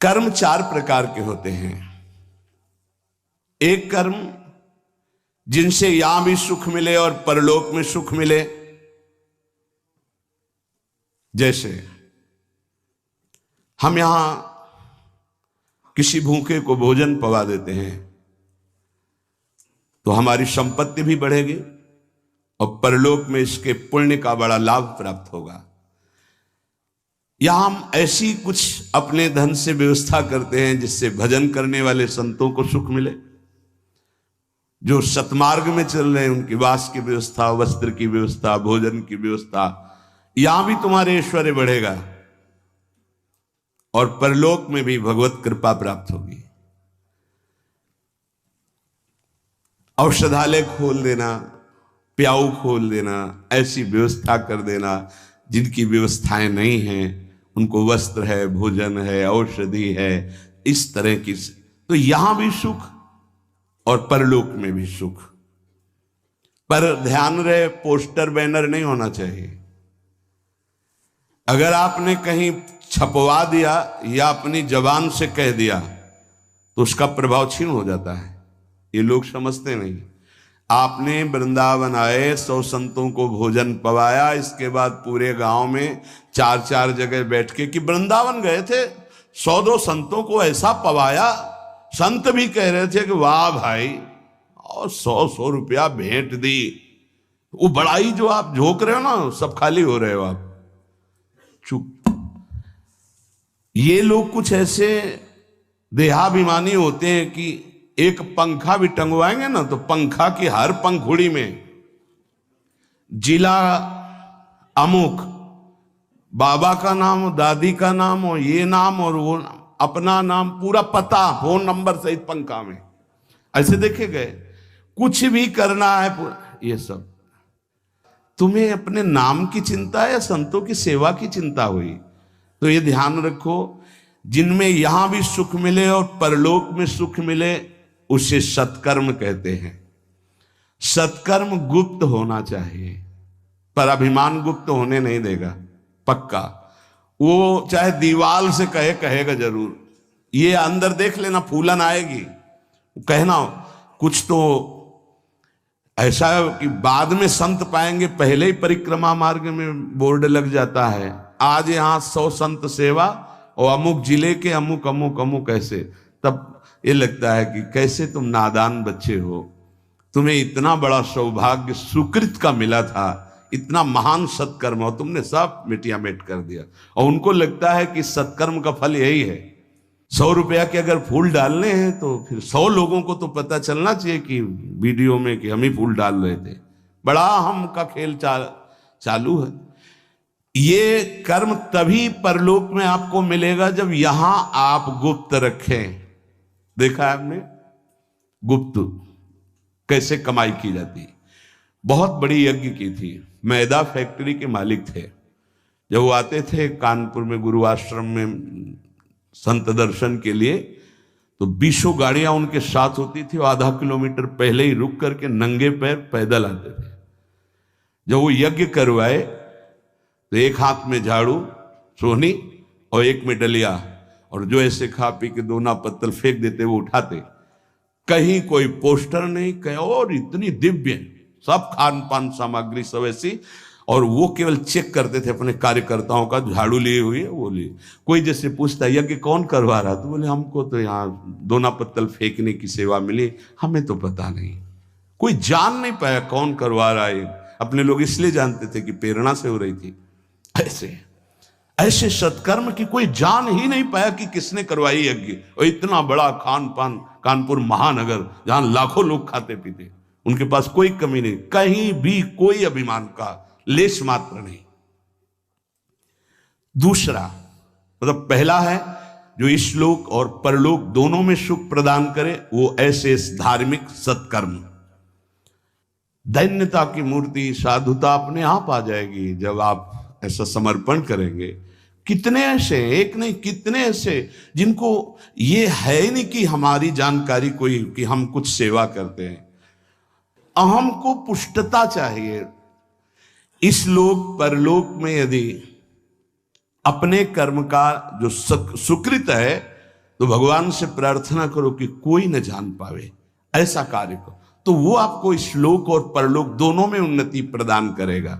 कर्म चार प्रकार के होते हैं। एक कर्म जिनसे यहां भी सुख मिले और परलोक में सुख मिले, जैसे हम यहां किसी भूखे को भोजन पवा देते हैं तो हमारी संपत्ति भी बढ़ेगी और परलोक में इसके पुण्य का बड़ा लाभ प्राप्त होगा। या हम ऐसी कुछ अपने धन से व्यवस्था करते हैं जिससे भजन करने वाले संतों को सुख मिले, जो सतमार्ग में चल रहे हैं उनकी वास की व्यवस्था, वस्त्र की व्यवस्था, भोजन की व्यवस्था, यहां भी तुम्हारे ऐश्वर्य बढ़ेगा और परलोक में भी भगवत कृपा प्राप्त होगी। औषधालय खोल देना, प्याऊ खोल देना, ऐसी व्यवस्था कर देना जिनकी व्यवस्थाएं नहीं हैं, उनको वस्त्र है, भोजन है, औषधि है, इस तरह की, तो यहां भी सुख और परलोक में भी सुख। पर ध्यान रहे, पोस्टर बैनर नहीं होना चाहिए। अगर आपने कहीं छपवा दिया या अपनी जबान से कह दिया तो उसका प्रभाव क्षीण हो जाता है, ये लोग समझते नहीं। आपने वृंदावन आए 100 संतों को भोजन पवाया, इसके बाद पूरे गांव में 4-4 जगह बैठ के कि वृंदावन गए थे, 100-2 संतों को ऐसा पवाया, संत भी कह रहे थे कि वाह भाई, और 100-100 रुपया भेंट दी। वो बड़ाई जो आप झोंक रहे हो ना, सब खाली हो रहे हो आप। चुप। ये लोग कुछ ऐसे देहाभिमानी होते हैं कि एक पंखा भी टंगवाएंगे ना तो पंखा की हर पंखुड़ी में जिला अमुक, बाबा का नाम, दादी का नाम और ये नाम और वो नाम, अपना नाम, पूरा पता, फोन नंबर सहित पंखा में। ऐसे देखे गए, कुछ भी करना है पूरा। ये सब तुम्हें अपने नाम की चिंता है या संतों की सेवा की चिंता हुई? तो ये ध्यान रखो, जिनमें यहां भी सुख मिले और परलोक में सुख मिले उसे सत्कर्म कहते हैं। सत्कर्म गुप्त होना चाहिए, पर अभिमान गुप्त होने नहीं देगा, पक्का। वो चाहे दीवाल से कहेगा जरूर। ये अंदर देख लेना, फूलन आएगी, कहना कुछ तो ऐसा कि बाद में संत पाएंगे, पहले ही परिक्रमा मार्ग में बोर्ड लग जाता है, आज यहां 100 संत सेवा और अमुक जिले के अमुक अमुक अमुक ऐसे। तब ये लगता है कि कैसे तुम नादान बच्चे हो, तुम्हें इतना बड़ा सौभाग्य सुकृत का मिला था, इतना महान सत्कर्म हो, तुमने सब मिटिया मेट कर दिया। और उनको लगता है कि सत्कर्म का फल यही है। 100 रुपया के अगर फूल डालने हैं तो फिर 100 लोगों को तो पता चलना चाहिए कि वीडियो में कि हम ही फूल डाल रहे थे। बड़ा हम का खेल चालू है। ये कर्म तभी परलोक में आपको मिलेगा जब यहां आप गुप्त रखें। देखा है आपने गुप्त कैसे कमाई की जाती? बहुत बड़ी यज्ञ की थी, मैदा फैक्ट्री के मालिक थे। जब वो आते थे कानपुर में गुरु आश्रम में संत दर्शन के लिए, तो 20 गाड़ियां उनके साथ होती थी, आधा किलोमीटर पहले ही रुक करके नंगे पैर पैदल आते थे। जब वो यज्ञ करवाए तो एक हाथ में झाड़ू सोहनी और एक में डलिया, और जो ऐसे खा पी के दोना पत्तल फेंक देते वो उठाते। कहीं कोई पोस्टर नहीं, कहीं और इतनी दिव्य सब खान पान सामग्री सब ऐसी, और वो केवल चेक करते थे अपने कार्यकर्ताओं का, झाड़ू लिए हुए वो लिए। कोई जैसे पूछता यज्ञ कौन करवा रहा, तो बोले हमको तो यहाँ दोना पत्तल फेंकने की सेवा मिली, हमें तो पता नहीं। कोई जान नहीं पाया कौन करवा रहा है। अपने लोग इसलिए जानते थे कि प्रेरणा से हो रही थी। ऐसे सत्कर्म की कोई जान ही नहीं पाया कि किसने करवाई यज्ञ। और इतना बड़ा खान पान, कानपुर महानगर जहां लाखों लोग खाते पीते, उनके पास कोई कमी नहीं, कहीं भी कोई अभिमान का लेश मात्र नहीं। दूसरा मतलब पहला है जो इस लोक और परलोक दोनों में सुख प्रदान करे, वो ऐसे धार्मिक सत्कर्म। दैन्यता की मूर्ति, साधुता अपने आप आ जाएगी जब आप ऐसा समर्पण करेंगे। कितने ऐसे, एक नहीं कितने ऐसे जिनको ये है नहीं कि हमारी जानकारी कोई कि हम कुछ सेवा करते हैं। अहम को पुष्टता चाहिए। इस लोक परलोक में यदि अपने कर्म का जो सुकृत है तो भगवान से प्रार्थना करो कि कोई न जान पावे, ऐसा कार्य करो, तो वो आपको श्लोक और परलोक दोनों में उन्नति प्रदान करेगा।